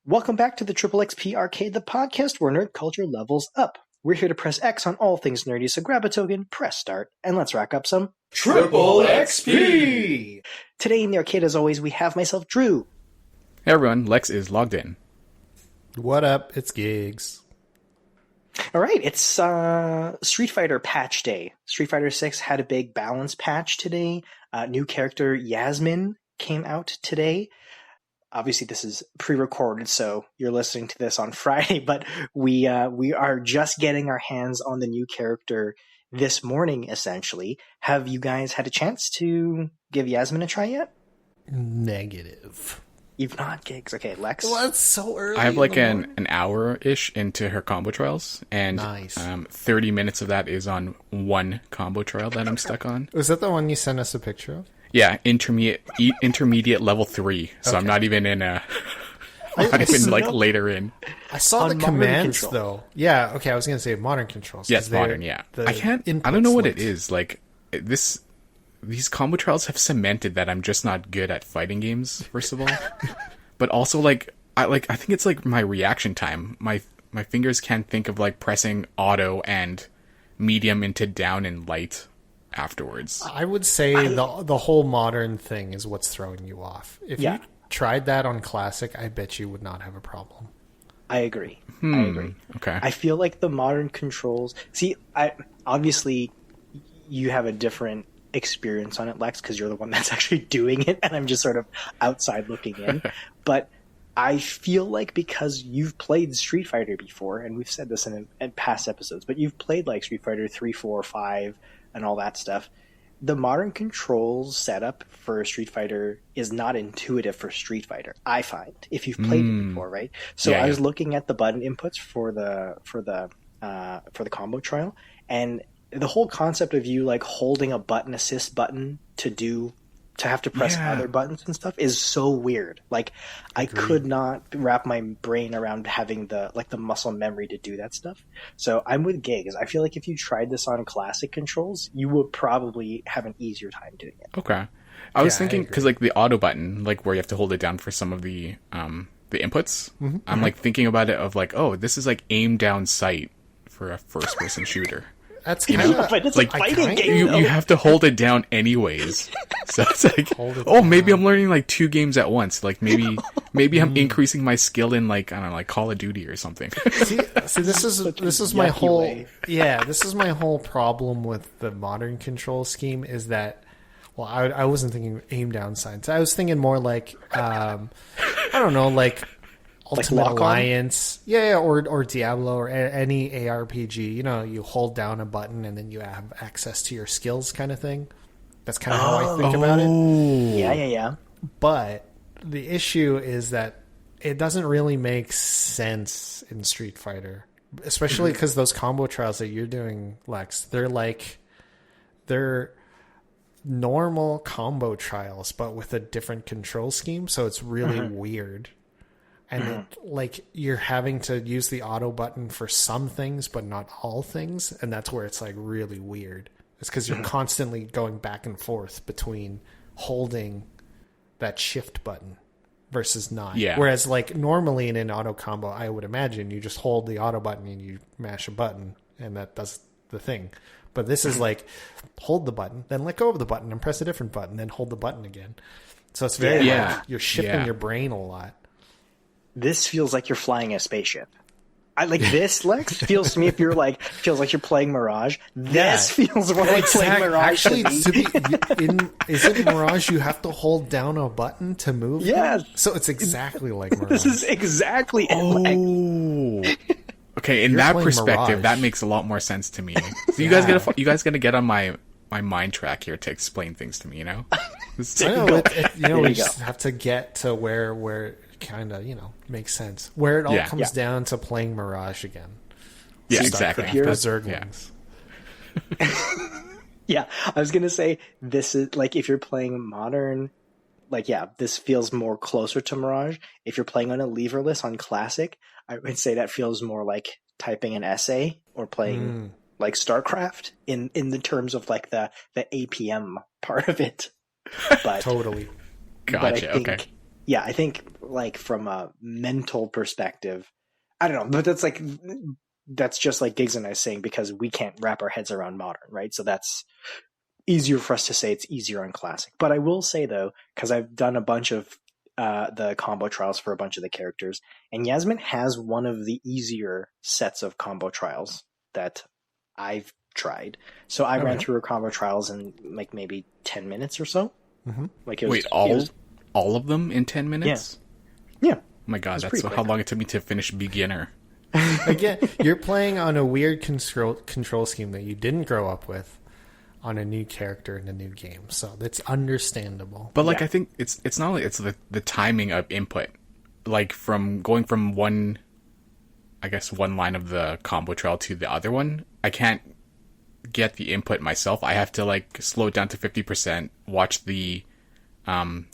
Welcome back to the Triple XP Arcade, the podcast where nerd culture levels up. We're here to press X on all things nerdy, so grab a token, press start, and let's rack up some Triple XP! Today in the arcade, as always, we have myself, Drew. Hey everyone, Lex is logged in. What up? It's Gigs. All right, it's Street Fighter patch day. Street Fighter 6 had a big balance patch today. New character Yasmin came out today. Obviously, this is pre-recorded, so you're listening to this on Friday, but we are just getting our hands on the new character this morning, essentially. Have you guys had a chance to give Yasmin a try yet? Negative. You've not, Gigs. Okay, Lex? Well, it's so early. I have like an hour-ish into her combo trials, and nice. 30 minutes of that is on one combo trial that I'm stuck on. Was that the one you sent us a picture of? Yeah, intermediate level 3, so okay. I'm not even in later in. I saw the commands though. Yeah, okay, I was gonna say modern controls. Yes, modern, yeah. I don't know what it is. Like these combo trials have cemented that I'm just not good at fighting games, first of all. But also I think it's like my reaction time. My fingers can't think of like pressing auto and medium into down and light afterwards. I would say the whole modern thing is what's throwing you off. If you tried that on classic, I bet you would not have a problem. I agree. I agree. Okay. I feel like the modern controls... See, obviously, you have a different experience on it, Lex, because you're the one that's actually doing it, and I'm just sort of outside looking in. But I feel like because you've played Street Fighter before, and we've said this in past episodes, but you've played like Street Fighter 3, 4, 5, and all that stuff. The modern controls setup for Street Fighter is not intuitive for Street Fighter, I find, if you've played it before, right? So I was looking at the button inputs for the combo trial, and the whole concept of you like holding a button assist button to have to press other buttons and stuff is so weird. Like I could not wrap my brain around having the muscle memory to do that stuff. So I'm with Gigs. I feel like if you tried this on classic controls, you would probably have an easier time doing it. Okay. I was thinking because like the auto button, like where you have to hold it down for some of the inputs. Mm-hmm. I'm like thinking about it of like, oh, this is like aim down sight for a first person shooter. That's kind of but it's like fighting game. You have to hold it down anyways. So it's like, maybe I'm learning like 2 games at once. Like maybe I'm increasing my skill in like, I don't know, like Call of Duty or something. See, this is my whole this is my whole problem with the modern control scheme is that, well, I wasn't thinking aim down sights. I was thinking more like I don't know, like Ultimate Alliance, or Diablo, or any ARPG. You know, you hold down a button and then you have access to your skills, kind of thing. That's kind of how I think about it. Yeah. But the issue is that it doesn't really make sense in Street Fighter, especially because those combo trials that you're doing, Lex, they're normal combo trials, but with a different control scheme. So it's really weird. And like you're having to use the auto button for some things, but not all things. And that's where it's like really weird. It's because you're constantly going back and forth between holding that shift button versus not. Yeah. Whereas like normally in an auto combo, I would imagine you just hold the auto button and you mash a button and that does the thing. But this is like hold the button, then let go of the button and press a different button, then hold the button again. So it's very like you're shifting your brain a lot. This feels like you're flying a spaceship. I like this, Lex. Feels to me feels like you're playing Mirage. This feels more like playing Mirage. Actually, isn't Mirage you have to hold down a button to move? Yeah. So it's exactly like Mirage. This is exactly it. Okay, in that perspective, that makes a lot more sense to me. So you guys gotta get on my mind track here to explain things to me. You know, we just have to get to where kind of, makes sense. Where it all comes down to playing Mirage again. Yeah, exactly. Zerglings. Yeah, I was going to say, this is, like, if you're playing modern, this feels more closer to Mirage. If you're playing on a leverless on Classic, I would say that feels more like typing an essay or playing, like, StarCraft in the terms of, like, the APM part of it. But, Totally. Gotcha, okay. yeah, I think like from a mental perspective, I don't know, but that's just like Gigs and I saying, because we can't wrap our heads around modern, right? So that's easier for us to say it's easier on classic. But I will say though, because I've done a bunch of the combo trials for a bunch of the characters, and Yasmin has one of the easier sets of combo trials that I've tried. So I ran through her combo trials in like maybe 10 minutes or so. Mm-hmm. Like Wait, all of them in 10 minutes? Yeah. Oh my god, that's how long it took me to finish beginner. Again, you're playing on a weird control scheme that you didn't grow up with on a new character in a new game, so that's understandable. But like, I think it's not only it's the timing of input, like from going from one line of the combo trial to the other one. I can't get the input myself. I have to like slow it down to 50%, watch the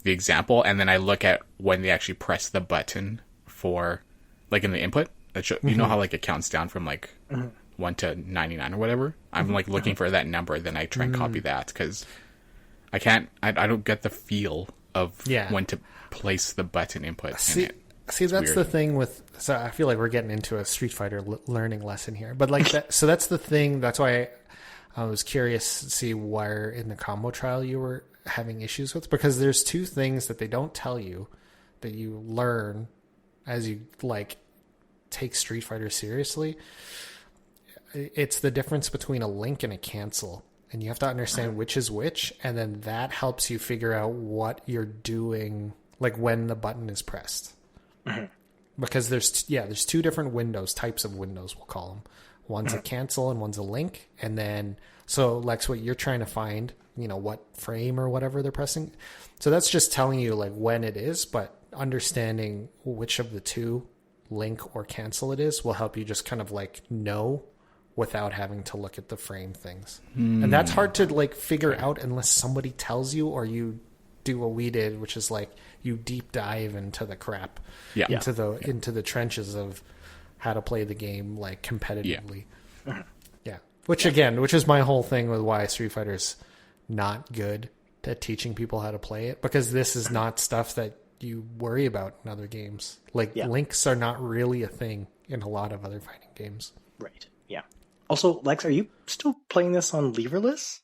example, and then I look at when they actually press the button for like in the input. You know how like it counts down from like 1 to 99 or whatever. I'm like looking for that number, then I try and copy that, because I don't get the feel of when to place the button input. See, that's weird. The thing with. So I feel like we're getting into a Street Fighter learning lesson here, but like that. So that's the thing. That's why I was curious to see where in the combo trial you were having issues with, because there's two things that they don't tell you that you learn as you like take Street Fighter seriously. It's the difference between a link and a cancel, and you have to understand which is which, and then that helps you figure out what you're doing, like when the button is pressed. Because there's two different types of windows, we'll call them. One's a cancel and one's a link, and then so Lex, what you're trying to find, what frame or whatever they're pressing. So that's just telling you like when it is, but understanding which of the two, link or cancel, it is will help you just kind of like know without having to look at the frame things. And that's hard to like figure out unless somebody tells you, or you do what we did, which is like you deep dive into the crap, into the trenches of how to play the game like competitively. Which is my whole thing with why Street Fighter's not good at teaching people how to play it, because this is not stuff that you worry about in other games. Like links are not really a thing in a lot of other fighting games. Right. Yeah. Also, Lex, are you still playing this on leverless?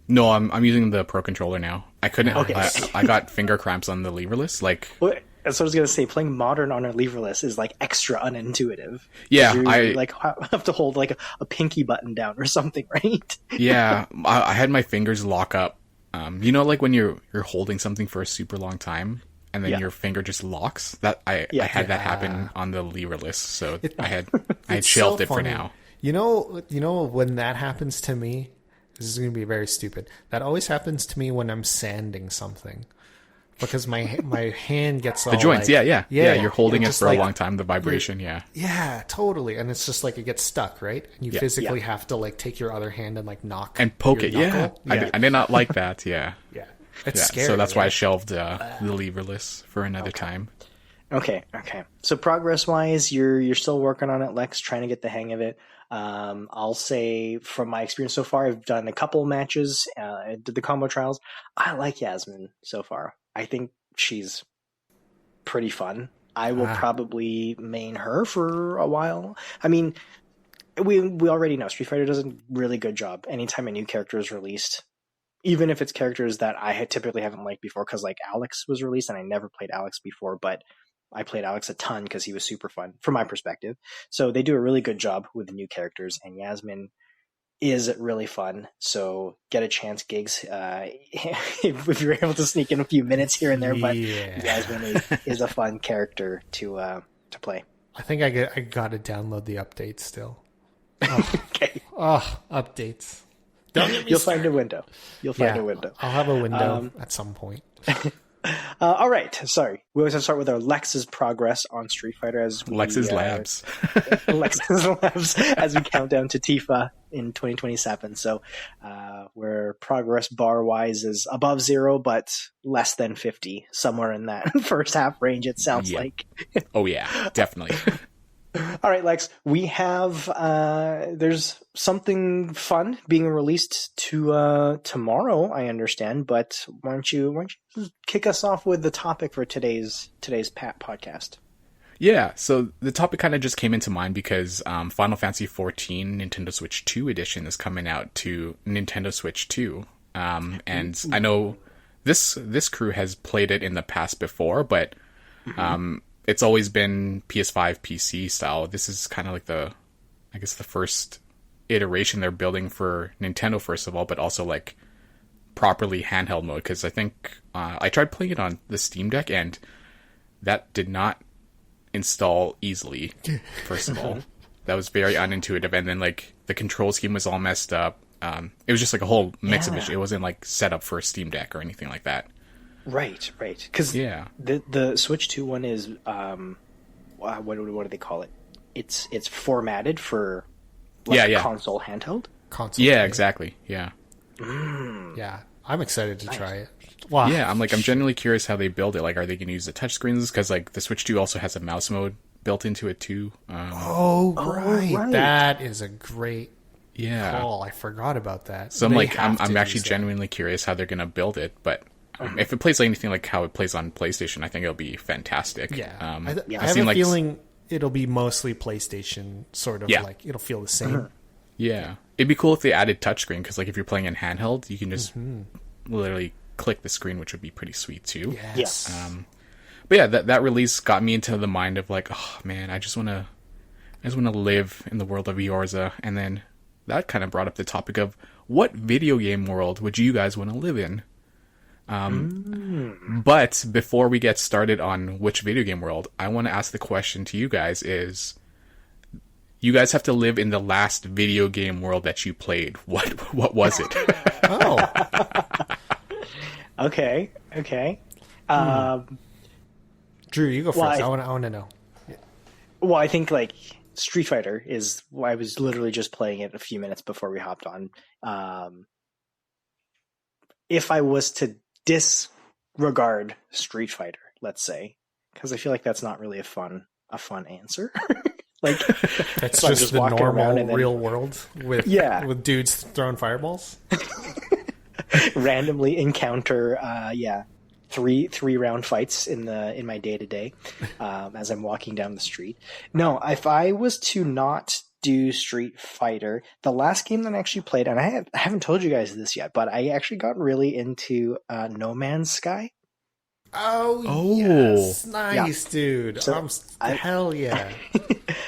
No, I'm using the Pro controller now. I couldn't. Okay. I got finger cramps on the leverless. Like, that's what I was gonna say. Playing modern on a leverless is like extra unintuitive. Yeah, I like have to hold like a pinky button down or something, right? Yeah, I had my fingers lock up. Like when you're holding something for a super long time, and then your finger just locks. I had that happen on the leverless, so I had shelved it for now. You know when that happens to me, this is going to be very stupid. That always happens to me when I'm sanding something, because my hand gets all the joints. Like, yeah. You're holding it for a long time. The vibration, yeah, totally. And it's just like it gets stuck, right? And you physically have to like take your other hand and like knock and poke it. Knuckle. Yeah, I did not like that. Yeah, it's scary. So that's why I shelved the leverless for another time. Okay. So progress-wise, you're still working on it, Lex, trying to get the hang of it. I'll say from my experience so far, I've done a couple matches, did the combo trials. I like Yasmin so far. I think she's pretty fun. I will probably main her for a while. I mean, we already know Street Fighter does a really good job anytime a new character is released. Even if it's characters that I typically haven't liked before, because like Alex was released and I never played Alex before, but I played Alex a ton because he was super fun from my perspective. So they do a really good job with the new characters, and Yasmin is really fun. So get a chance, Gigs, if you're able to sneak in a few minutes here and there. But Yasmin is a fun character to play. I think I got to download the updates still. Oh. Okay. Oh, updates. You'll find a window. You'll find a window. I'll have a window at some point. All right. Sorry. We always have to start with our Lex's progress on Street Fighter as Lex's Labs. Lex's Labs as we count down to Tifa in 2027. So where progress bar-wise is above 0, but less than 50, somewhere in that first half range, it sounds like. Oh, yeah. Definitely. All right, Lex, we have there's something fun being released to tomorrow, I understand, but why don't you just kick us off with the topic for today's podcast? Yeah, so the topic kind of just came into mind because Final Fantasy XIV Nintendo Switch 2 edition is coming out to Nintendo Switch 2. And I know this crew has played it in the past before, but it's always been PS5, PC style. This is kind of like the first iteration they're building for Nintendo, first of all, but also like properly handheld mode. Because I think I tried playing it on the Steam Deck, and that did not install easily. First of all, that was very unintuitive, and then like the control scheme was all messed up. It was just like a whole mix of it. It wasn't like set up for a Steam Deck or anything like that. Right. Because the Switch 2 one is what do they call it? It's formatted for console handheld. Console. Yeah, exactly. Yeah. Yeah, I'm excited to try it. Wow. Yeah, I'm genuinely curious how they build it. Like, are they going to use the touchscreens? Because like the Switch 2 also has a mouse mode built into it too. Right. That is a great call. I forgot about that. So I'm actually genuinely curious how they're going to build it, but. If it plays like anything like how it plays on PlayStation, I think it'll be fantastic. Yeah, I have a feeling it'll be mostly PlayStation, sort of like it'll feel the same. Yeah, it'd be cool if they added touchscreen, because like if you're playing in handheld, you can just literally click the screen, which would be pretty sweet too. Yes. But yeah, that release got me into the mind of like, oh man, I just want to live in the world of Eorza, and then that kind of brought up the topic of what video game world would you guys want to live in? But before we get started on which video game world, I want to ask the question to you guys is, you guys have to live in the last video game world that you played. What was it? Okay. Drew, you go first. I want to know. Well, I think like Street Fighter is. I was literally just playing it a few minutes before we hopped on. If I was to disregard Street Fighter, let's say, because I feel like that's not really a fun answer. Like that's just the normal real world with dudes throwing fireballs. Randomly encounter three round fights in my day to day as I'm walking down the street. No, if I was to not do Street Fighter, the last game that I actually played, and I haven't told you guys this yet, but I actually got really into No Man's Sky. Oh yes, nice, dude. So hell yeah.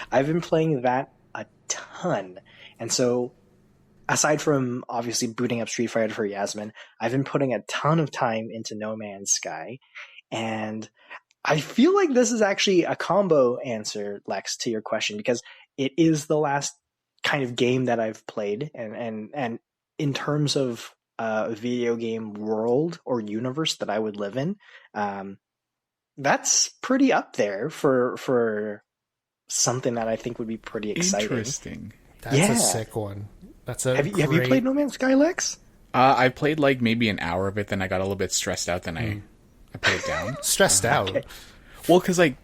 I've been playing that a ton, and so aside from obviously booting up Street Fighter for Yasmin, I've been putting a ton of time into No Man's Sky, and I feel like this is actually a combo answer, Lex, to your question, because it is the last kind of game that I've played, and in terms of a video game world or universe that I would live in, that's pretty up there for something that I think would be pretty exciting. Interesting. That's a sick one. Have you played No Man's Sky, Lex? I played like maybe an hour of it, then I got a little bit stressed out, then I put it down. Stressed out? Okay. Well, because like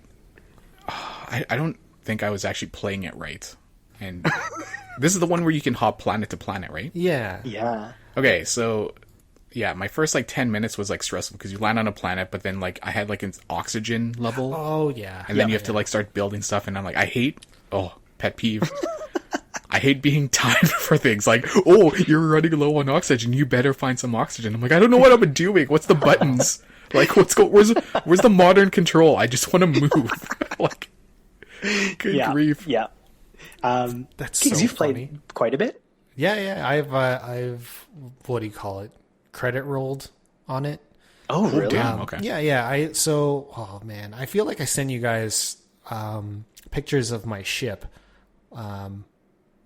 I don't think I was actually playing it right. And this is the one where you can hop planet to planet, right? Yeah. Okay, so yeah, my first like 10 minutes was like stressful because you land on a planet, but then like I had like an oxygen level. Oh yeah. And then you have to like start building stuff, and I'm like, pet peeve. I hate being timed for things like, oh, you're running low on oxygen, you better find some oxygen. I'm like, I don't know what I'm doing. What's the buttons? Like, where's the modern control? I just want to move. Like, good grief. Yeah. That's so you've funny. Played quite a bit. Yeah. I've what do you call it? Credit rolled on it. Oh, really? Damn, okay. Yeah. Oh man, I feel like I sent you guys pictures of my ship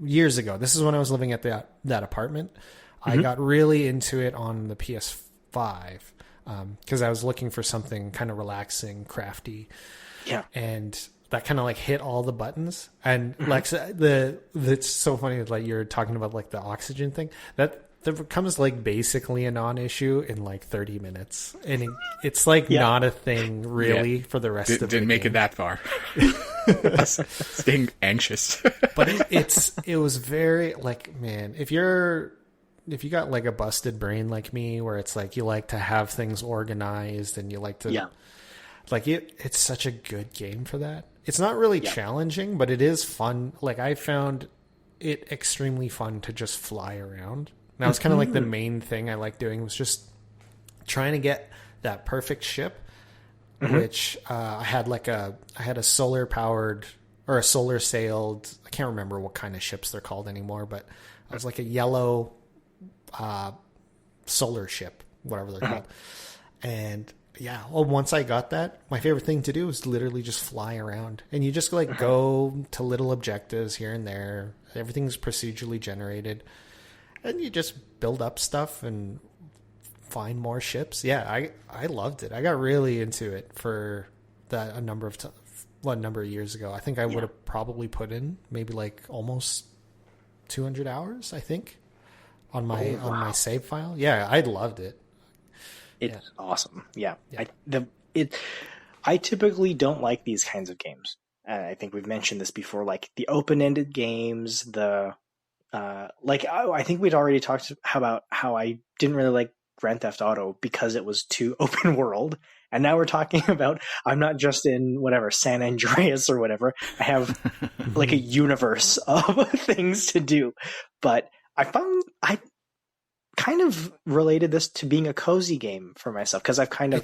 years ago. This is when I was living at that apartment. Mm-hmm. I got really into it on the PS5 because I was looking for something kind of relaxing, crafty. Yeah. And that kind of like hit all the buttons. And Lex, it's so funny that like you're talking about like the oxygen thing. That that becomes like basically a non-issue in like 30 minutes, and it's like not a thing really for the rest of the game. Didn't make it that far. Staying anxious. But it was very like, man, if you got like a busted brain like me, where it's like you like to have things organized and you like to like it's such a good game for that. It's not really challenging, but it is fun. Like I found it extremely fun to just fly around. That was kind of like the main thing I liked doing, was just trying to get that perfect ship, which I had a solar powered or a solar sailed. I can't remember what kind of ships they're called anymore, but it was like a yellow solar ship, whatever they're called. And once I got that, my favorite thing to do is literally just fly around, and you just like go to little objectives here and there. Everything's procedurally generated, and you just build up stuff and find more ships. Yeah, I loved it. I got really into it for that a number of years ago. I think I would have probably put in maybe like almost 200 hours, I think, on my save file. Yeah, I loved it. It's awesome. Yeah. I typically don't like these kinds of games. I think we've mentioned this before, like the open-ended games, I think we'd already talked about how I didn't really like Grand Theft Auto because it was too open world. And now we're talking about, I'm not just in whatever, San Andreas or whatever. I have like a universe of things to do. But I kind of related this to being a cozy game for myself, because I've kind of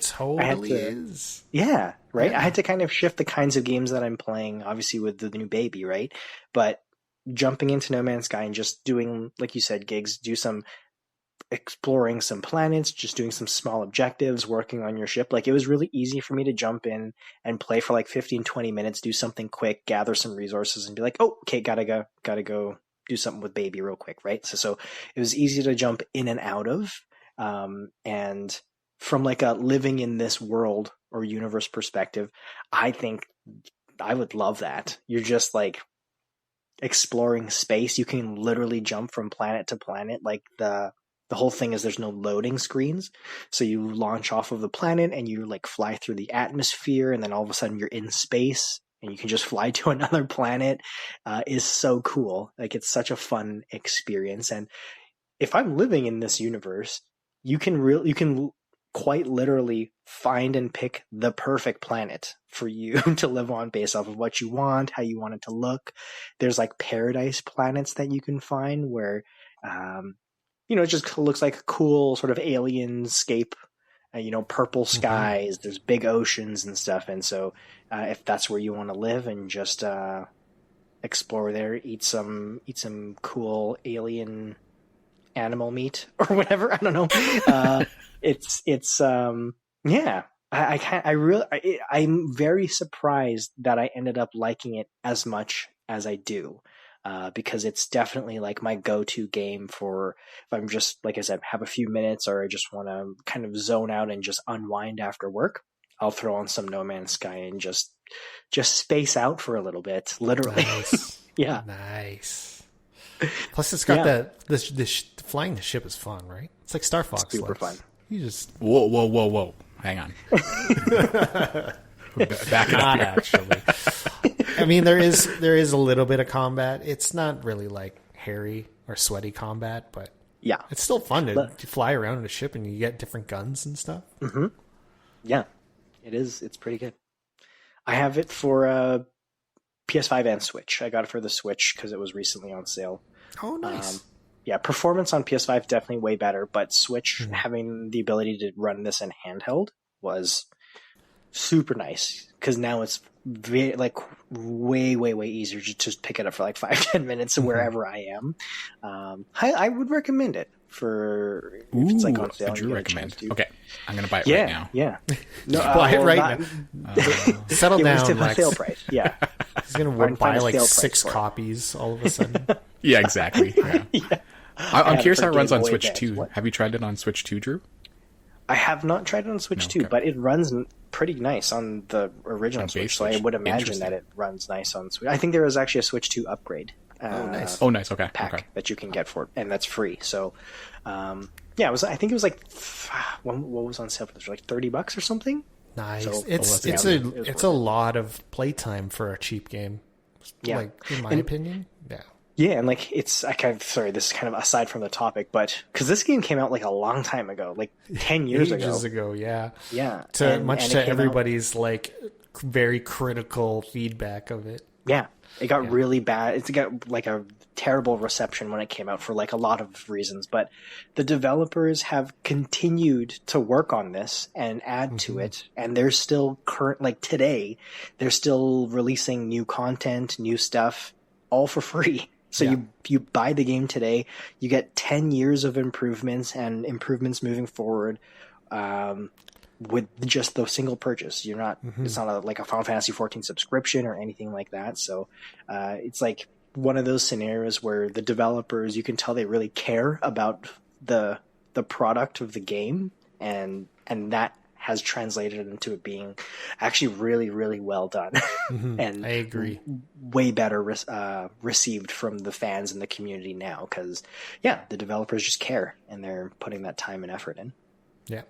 is. Yeah, right. I had to kind of shift the kinds of games that I'm playing, obviously with the new baby, right? But jumping into No Man's Sky and just doing, like you said, gigs, do some exploring some planets, just doing some small objectives, working on your ship. Like it was really easy for me to jump in and play for like 15-20 minutes, do something quick, gather some resources, and be like, oh, okay, gotta go do something with baby real quick, right? So it was easy to jump in and out of. And from like a living in this world or universe perspective, I think I would love that. You're just like exploring space. You can literally jump from planet to planet. Like the whole thing is there's no loading screens. So you launch off of the planet and you like fly through the atmosphere, and then all of a sudden you're in space and you can just fly to another planet. Is so cool. Like it's such a fun experience. And if I'm living in this universe, you can quite literally find and pick the perfect planet for you to live on based off of what you want, how you want it to look. There's like paradise planets that you can find where, it just looks like a cool sort of alienscape, purple skies, there's big oceans and stuff. And so if that's where you want to live and just explore there, eat some cool alien animal meat or whatever, I don't know. I'm very surprised that I ended up liking it as much as I do. Because it's definitely like my go-to game for if I'm just, like I said, have a few minutes or I just want to kind of zone out and just unwind after work. I'll throw on some No Man's Sky and just space out for a little bit, literally. Nice. Yeah. Nice. Plus it's got flying the ship is fun, right? It's like Star Fox. Super fun. You just... Whoa. Hang on. Back it up here. Actually. I mean, there is a little bit of combat. It's not really like hairy or sweaty combat, but yeah, it's still fun to fly around in a ship and you get different guns and stuff. Mm-hmm. Yeah, it is. It's pretty good. I have it for PS5 and Switch. I got it for the Switch because it was recently on sale. Oh, nice. Performance on PS5 definitely way better, but Switch having the ability to run this in handheld was super nice, because now it's way easier to just pick it up for like 5-10 minutes wherever I am. I would recommend it for if it's like on sale. I do recommend. Okay, I'm gonna buy it right now. Yeah, buy it right now. Settle down, it was Lex. sale price. Yeah, he's gonna buy like 6 copies all of a sudden. Yeah, exactly. Yeah. Yeah. I'm curious how it runs on Switch 2. What? Have you tried it on Switch 2, Drew? I have not tried it on Switch 2, but it runs pretty nice on the original Switch, so I would imagine that it runs nice on Switch. I think there was actually a Switch 2 upgrade nice. Oh, nice. Okay. pack that you can get for it, and that's free. So, yeah, I think it was like what was on sale for this? Like $30 or something. Nice. So, It's a lot of playtime for a cheap game. Yeah. Like in my opinion. Yeah. Yeah, and like sorry, this is kind of aside from the topic, but because this game came out like a long time ago, like 10 years ago. Ages ago, yeah. Yeah. To everybody's like very critical feedback of it. Yeah. It got really bad. It's got like a terrible reception when it came out for like a lot of reasons, but the developers have continued to work on this and add to it, and they're still like today, they're still releasing new content, new stuff, all for free. So you buy the game today, you get 10 years of improvements and improvements moving forward, with just the single purchase. You're not, it's not like a Final Fantasy 14 subscription or anything like that. So, it's like one of those scenarios where the developers, you can tell they really care about the product of the game, and that has translated into it being actually really, really well done. And I agree. Way better received from the fans and the community now, because the developers just care and they're putting that time and effort in. Yeah.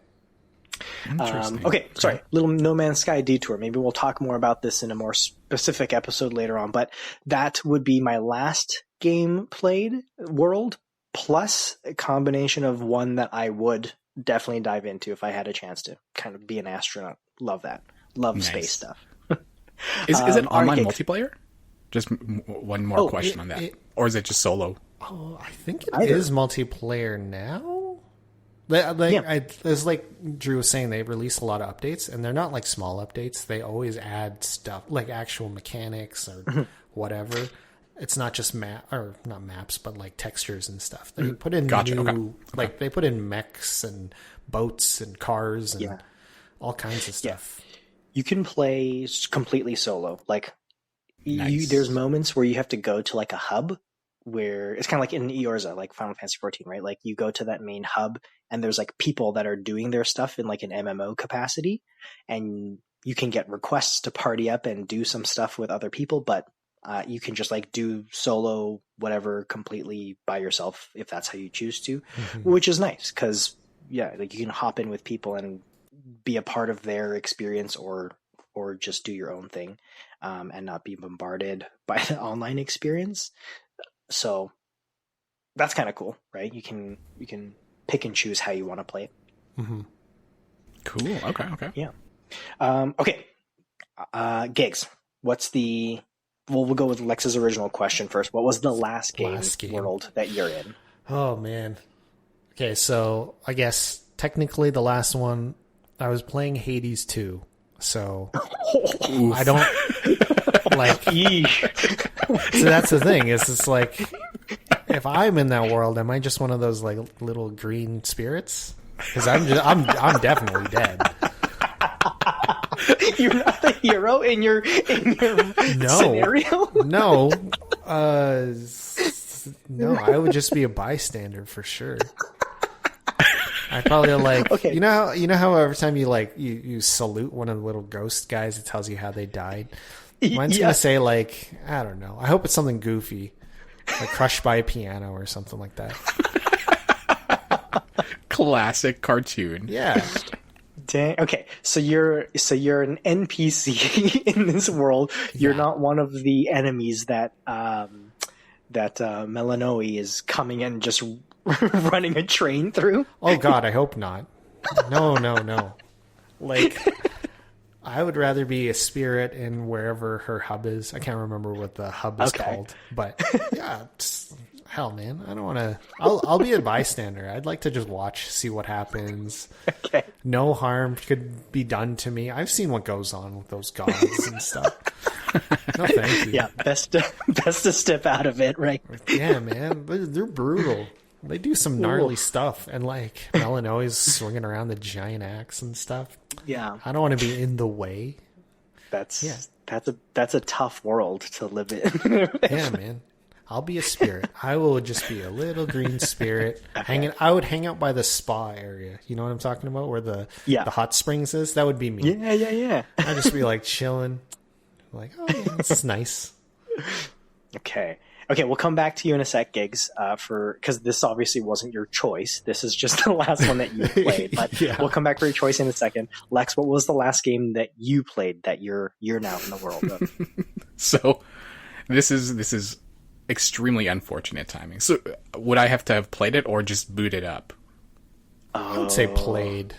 Okay, sorry, little No Man's Sky detour. Maybe we'll talk more about this in a more specific episode later on, but that would be my last game played world, plus a combination of one that I would definitely dive into if I had a chance to kind of be an astronaut. Love that. Love space stuff. Is it online multiplayer? Just one more question on that. Or is it just solo? Oh, I think it is multiplayer now. As like Drew was saying, they release a lot of updates, and they're not like small updates. They always add stuff like actual mechanics or whatever. It's not just not maps, but like textures and stuff. They put in they put in mechs and boats and cars and all kinds of stuff. You can play completely solo. Like Nice. there's moments where you have to go to like a hub, where it's kind of like in Eorza, like Final Fantasy 14, right? Like you go to that main hub, and there's like people that are doing their stuff in like an MMO capacity, and you can get requests to party up and do some stuff with other people, but you can just like do solo whatever completely by yourself if that's how you choose to, which is nice because like you can hop in with people and be a part of their experience, or just do your own thing, and not be bombarded by the online experience. So that's kind of cool, right? You can pick and choose how you want to play it. Cool. Okay. Yeah. Okay. Gigs. We'll go with Lex's original question first. What was the last game world that you're in? Oh man. Okay, so I guess technically the last one, I was playing Hades 2. So I don't like. So that's the thing. Is it's like, if I'm in that world, am I just one of those like little green spirits? Because I'm definitely dead. You're not the hero in your scenario. No, no. I would just be a bystander for sure. I probably like you know how every time you like you salute one of the little ghost guys, it tells you how they died. Mine's gonna say like, I don't know. I hope it's something goofy, like crushed by a piano or something like that. Classic cartoon. Yeah. Dang. Okay, so you're an NPC in this world. You're not one of the enemies that Melanoe is coming in just running a train through. Oh God, I hope not. No. Like, I would rather be a spirit in wherever her hub is. I can't remember what the hub is called, but yeah, hell, man, I don't want to. I'll be a bystander. I'd like to just watch, see what happens. Okay. No harm could be done to me. I've seen what goes on with those gods and stuff. No, thank you. Yeah, best to step out of it, right? Yeah, man, they're brutal. They do some gnarly stuff, and like Melanoe's swinging around the giant axe and stuff. Yeah, I don't want to be in the way. That's a tough world to live in. Yeah, man. I'll be a spirit. I will just be a little green spirit. I would hang out by the spa area. You know what I'm talking about? Where the hot springs is? That would be me. Yeah. I'd just be like chilling. Like, oh yeah, this is nice. Okay. Okay, we'll come back to you in a sec, Gigs, because this obviously wasn't your choice. This is just the last one that you played, but we'll come back for your choice in a second. Lex, what was the last game that you played that you're now in the world of? So, this is extremely unfortunate timing. So, would I have to have played it or just boot it up? I would say played.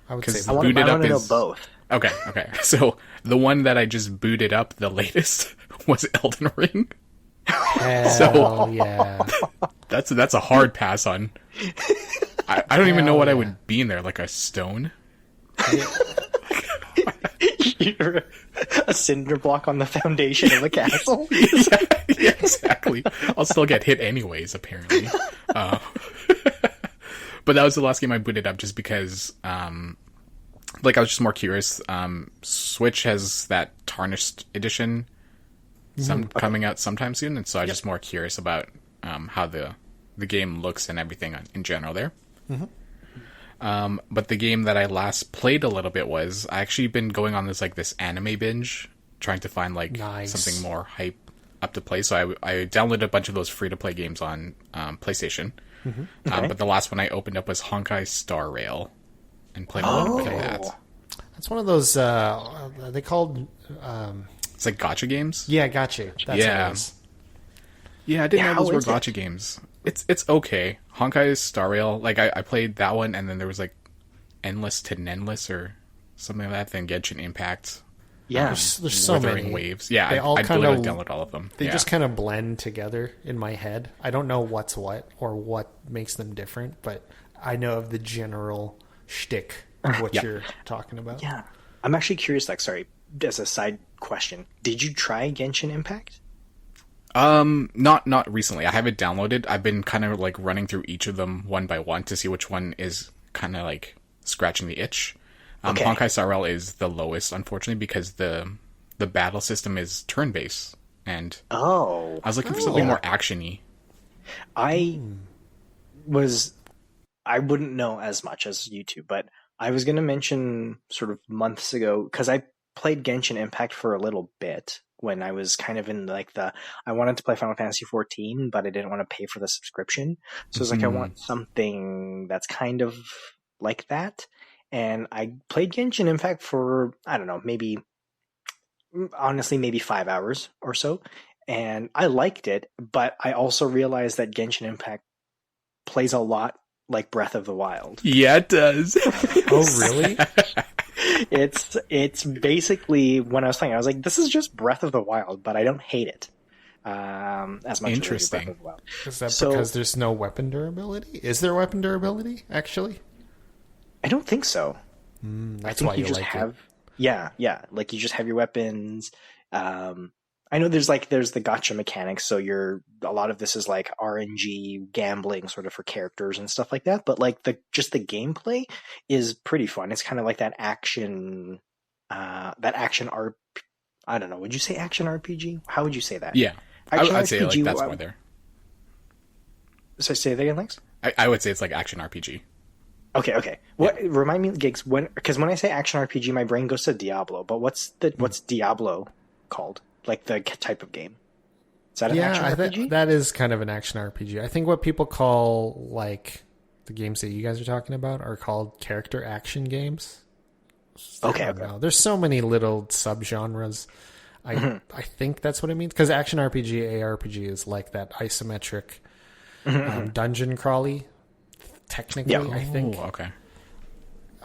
I would say I want to know both. Okay. So, the one that I just booted up the latest was Elden Ring. Hell yeah. That's a hard pass on. I don't even know what I would be in there, like a stone. You're a cinder block on the foundation of a castle. yeah, exactly. I'll still get hit anyways, apparently. But that was the last game I booted up just because, I was just more curious. Switch has that tarnished edition coming out sometime soon, and so I'm just more curious about how the game looks and everything in general there. But the game that I last played a little bit was, I actually been going on this anime binge, trying to find something more hype up to play. So I downloaded a bunch of those free to play games on PlayStation. But the last one I opened up was Honkai Star Rail, and played a little bit of that. That's one of those. They called. It's like gacha games. Yeah, gacha. That's what it is. Yeah, I didn't know those were gacha games. It's okay. Honkai Star Rail, I played that one, and then there was Endless to Nendless or something like that. Then Genshin Impact. Yeah, there's so many waves. Yeah, they all I kind of download all of them. They just kind of blend together in my head. I don't know what's what or what makes them different, but I know of the general shtick of what you're talking about. Yeah, I'm actually curious. Sorry, as a side question, did you try Genshin Impact? Not recently. I have it downloaded. I've been kind of running through each of them one by one to see which one is kind of scratching the itch. Honkai Star Rail is the lowest, unfortunately, because the battle system is turn-based, and I was looking for something more action-y. I wouldn't know as much as you two, but I was going to mention sort of months ago, because I played Genshin Impact for a little bit when I was kind of in I wanted to play Final Fantasy 14, but I didn't want to pay for the subscription. So it was I want something that's kind of like that. And I played Genshin Impact for, I don't know, maybe 5 hours or so. And I liked it, but I also realized that Genshin Impact plays a lot like Breath of the Wild. Yeah, it does. Oh, really? It's basically, when I was playing, I was like, this is just Breath of the Wild, but I don't hate it as much. Interesting. As Breath of the Wild. Is that because there's no weapon durability? Is there weapon durability, actually? I don't think so. That's why you just have it. Yeah. You just have your weapons. I know there's the gacha mechanics, so a lot of this is RNG gambling sort of for characters and stuff like that. But the gameplay is pretty fun. It's kind of like that action I don't know. Would you say action RPG? How would you say that? Yeah, I'd say that's more there. So say that again, Lex? I would say it's action RPG. Okay. Remind me, Gigs, because when I say action RPG, my brain goes to Diablo. But what's Diablo called? The type of game? Is that an action RPG? That is kind of an action RPG. I think what people call the games that you guys are talking about are called character action games. Okay. There's so many little subgenres. I think that's what it means, because action RPG, ARPG is that isometric dungeon crawly. Technically, I think. Oh, okay.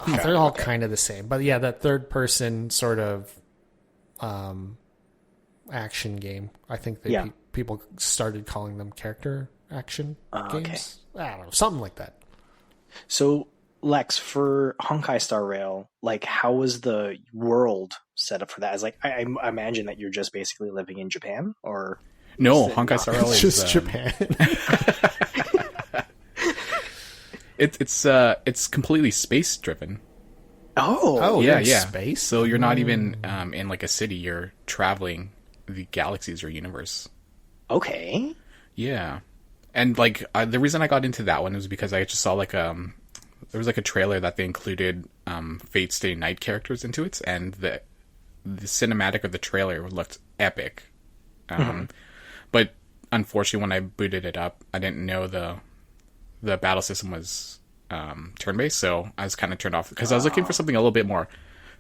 They're all kind of the same, but yeah, that third person sort of action game. I think that people started calling them character action games. I don't know, something like that. So, Lex, for Honkai Star Rail, how was the world set up for that? I imagine that you're just basically living in Japan, or no? Honkai Star Rail is just Japan. It's completely space driven. Oh, yeah. Space. So you're not even in a city. You're traveling the galaxies or universe. Okay. Yeah, and the reason I got into that one was because I just saw there was a trailer that they included Fate Stay Night characters into it, and the cinematic of the trailer looked epic. But unfortunately, when I booted it up, I didn't know the battle system was turn-based, so I was kind of turned off because I was looking for something a little bit more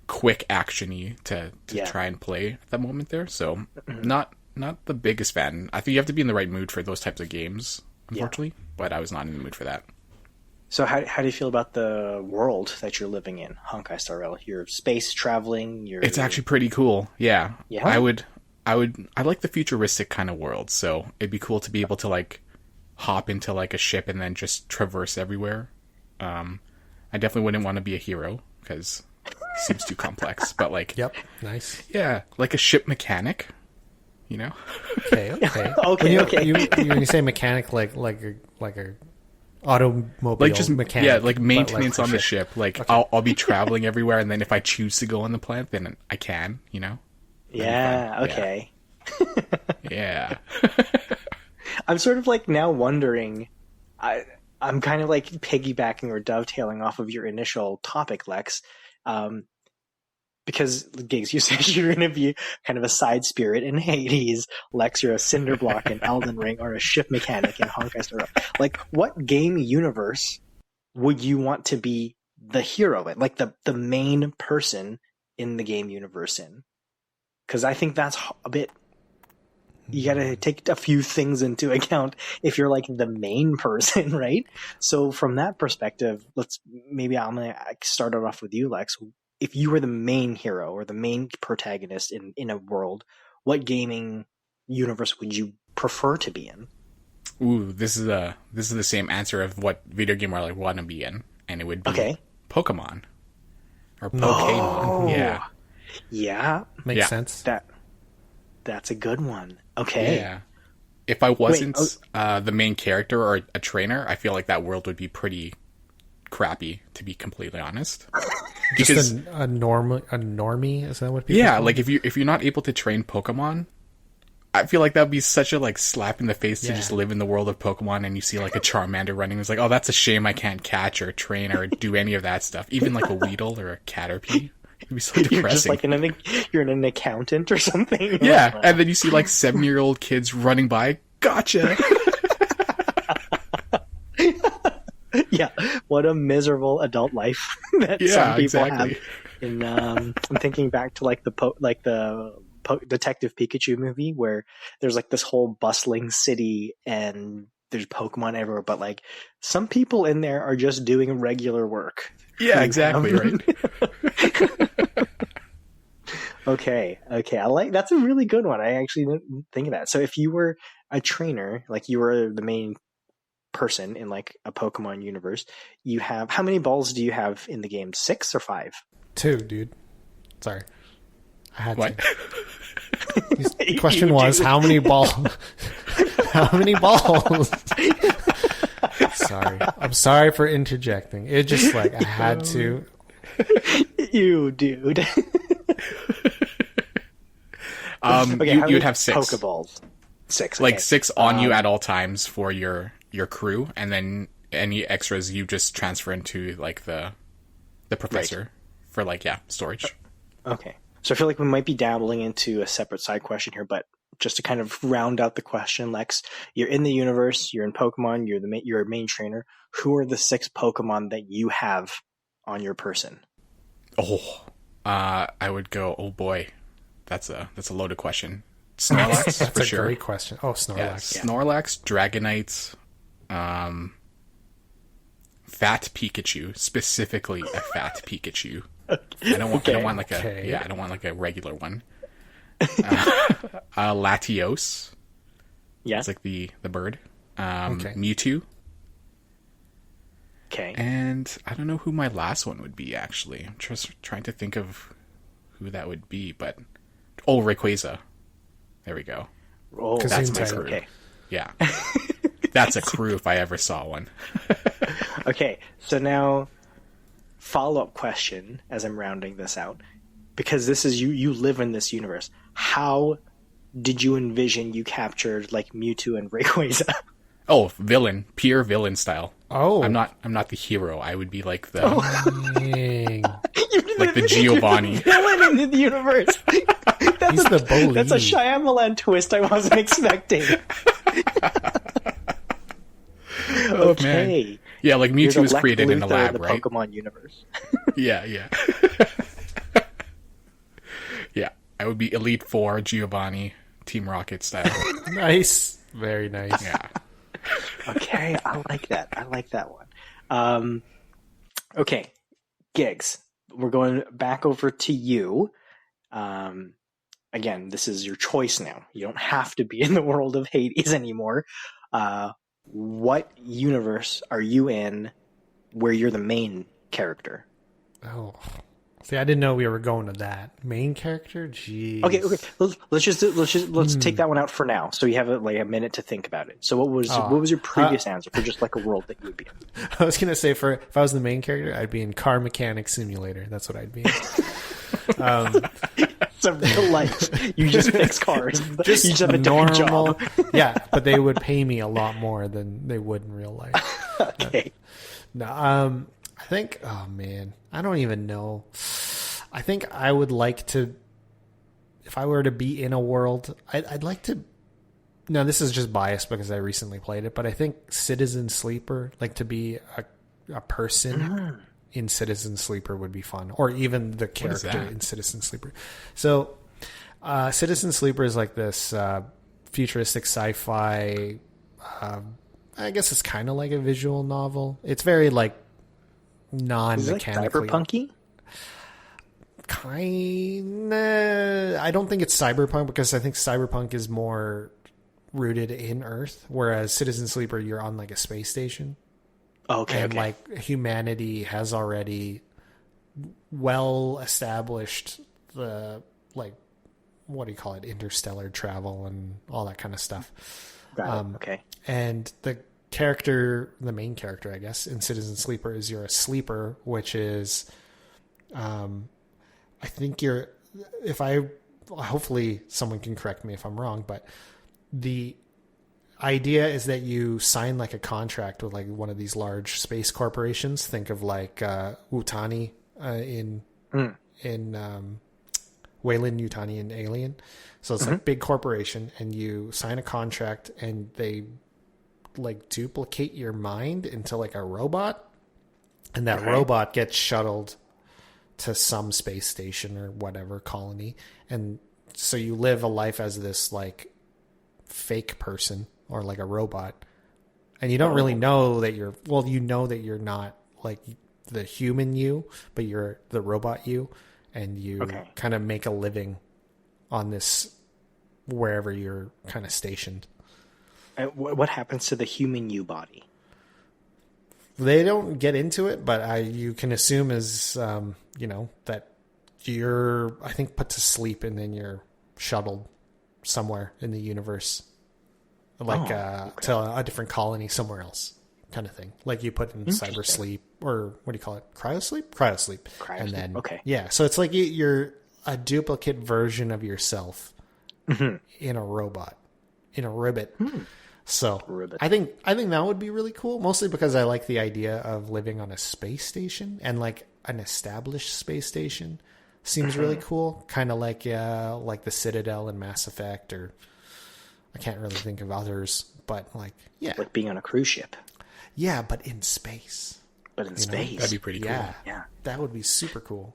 quick action-y to try and play at that moment there. So not the biggest fan. I think you have to be in the right mood for those types of games, unfortunately, but I was not in the mood for that. So how do you feel about the world that you're living in, Honkai Star Rail? You're space traveling. It's actually pretty cool. Yeah. Yeah. I like the futuristic kind of world, so it'd be cool to be able to like hop into like a ship and then just traverse everywhere. I definitely wouldn't want to be a hero because it seems too complex. But like, yep, nice. Yeah, like a ship mechanic. You know. Okay. When you say mechanic, like a automobile, like just mechanic, yeah, like maintenance on the ship. Like okay. I'll be traveling everywhere, and then if I choose to go on the planet, then I can. You know. Yeah. Okay. Yeah. I'm sort of like now wondering. I'm kind of like piggybacking or dovetailing off of your initial topic, Lex. Because, Gigs, you said you're going to be kind of a side spirit in Hades. Lex, you're a cinder block in Elden Ring or a ship mechanic in Honkai Star Rail. Like, what game universe would you want to be the hero in? Like, the main person in the game universe in? Because I think that's a bit... You got to take a few things into account if you're like the main person, right? So from that perspective, I'm going to start it off with you, Lex. If you were the main hero or the main protagonist in a world, what gaming universe would you prefer to be in? Ooh, this is the same answer of what video game I like want to be in, and it would be Pokemon or Pokemon. Oh, yeah, makes sense. That's a good one. Okay. Yeah. If I wasn't the main character or a trainer, I feel like that world would be pretty crappy, to be completely honest. Just a normie, is that what people call like if you're not able to train Pokemon, I feel like that would be such a like slap in the face to just live in the world of Pokemon and you see like a Charmander running. It's like, oh, that's a shame I can't catch or train or do any of that stuff. Even like a Weedle or a Caterpie. It'd be so depressing. You're just like you're an accountant or something. Yeah, and then you see like 7-year-old kids running by. Gotcha. Yeah, what a miserable adult life that some people have. And I'm thinking back to like the Detective Pikachu movie where there's like this whole bustling city and there's Pokemon everywhere, but like some people in there are just doing regular work. Yeah, exactly, right. Okay. That's a really good one. I actually didn't think of that. So if you were a trainer, like you were the main person in like a Pokemon universe, you have how many balls do you have in the game? 6 or 5? 2, dude. Sorry, I had what? To. The question was how many balls? How many balls? Sorry, I'm sorry for interjecting. It just like I had to. You dude. You would have 6 Pokeballs. 6, like 6 on you at all times for your crew, and then any extras you just transfer into like the professor for like storage. Okay, so I feel like we might be dabbling into a separate side question here, but just to kind of round out the question, Lex, you're in the universe, you're in Pokemon, you're a main trainer. Who are the 6 Pokemon that you have on your person? I would go. Oh boy, that's a loaded question. Snorlax, that's for a sure. Great question. Oh, Snorlax. Yeah. Snorlax, Dragonite, Fat Pikachu, specifically a Fat Pikachu. I don't want like I don't want like a regular one. Latios. Yeah. It's like the bird. Mewtwo. Okay. And I don't know who my last one would be, actually. I'm just trying to think of who that would be, but... Oh, Rayquaza. There we go. Oh, that's my crew. Okay. Yeah. That's a crew if I ever saw one. Okay, so now, follow-up question as I'm rounding this out. Because this is you live in this universe. How did you envision you captured like Mewtwo and Rayquaza? Oh, villain, pure villain style. Oh, I'm not the hero. I would be like the like the Giovanni villain in the universe. He's the bully. That's a Shyamalan twist I wasn't expecting. Okay. Man. Yeah, like Mewtwo was created in a lab, the right? Pokemon universe. Yeah. Yeah, I would be Elite Four, Giovanni, Team Rocket style. Nice. Very nice. Yeah. Okay, I like that. I like that one. Okay, Gigs. We're going back over to you. Again, this is your choice now. You don't have to be in the world of Hades anymore. What universe are you in where you're the main character? Oh. See, I didn't know we were going to that. Main character? Jeez. Okay. Let's take that one out for now. So you have like a minute to think about it. So what was your previous answer for just like a world that you would be in? I was gonna say if I was the main character, I'd be in Car Mechanic Simulator. That's what I'd be in. It's a real life. You just fix cars. You just have a normal job. Yeah, but they would pay me a lot more than they would in real life. Okay. No, I think. Oh man, I don't even know. I think I would like to. If I were to be in a world, I'd like to. No, this is just biased because I recently played it, but I think Citizen Sleeper, like to be a person in Citizen Sleeper would be fun, or even the character in Citizen Sleeper. So, Citizen Sleeper is like this futuristic sci-fi. I guess it's kind of like a visual novel. It's very like non-mechanically. Is it like cyberpunky? Kinda. I don't think it's cyberpunk because I think cyberpunk is more rooted in Earth, whereas Citizen Sleeper you're on like a space station. Okay. And like humanity has already well established the like what do you call it, interstellar travel and all that kind of stuff. Okay. And the main character, I guess, in Citizen Sleeper is you're a sleeper, which is, I think hopefully someone can correct me if I'm wrong, but the idea is that you sign like a contract with like one of these large space corporations. Think of like Utani in Weyland Yutani in Alien. So it's like big corporation, and you sign a contract, and they like duplicate your mind into like a robot, and that robot gets shuttled to some space station or whatever colony, and so you live a life as this like fake person or like a robot, and you don't really know that you know that you're not like the human you, but you're the robot you, and you kind of make a living on this wherever you're kind of stationed. What happens to the human you body? They don't get into it, but you can assume as that you're, I think, put to sleep and then you're shuttled somewhere in the universe, like to a different colony somewhere else, kind of thing. Like you put in cyber sleep, or what do you call it? Cryosleep. And then so it's like you're a duplicate version of yourself in a robot, in a ribbit. So I think that would be really cool, mostly because I like the idea of living on a space station, and like an established space station seems really cool. Kind of like the Citadel in Mass Effect, or I can't really think of others, but like being on a cruise ship. Yeah, but in space. That'd be pretty cool. Yeah, that would be super cool.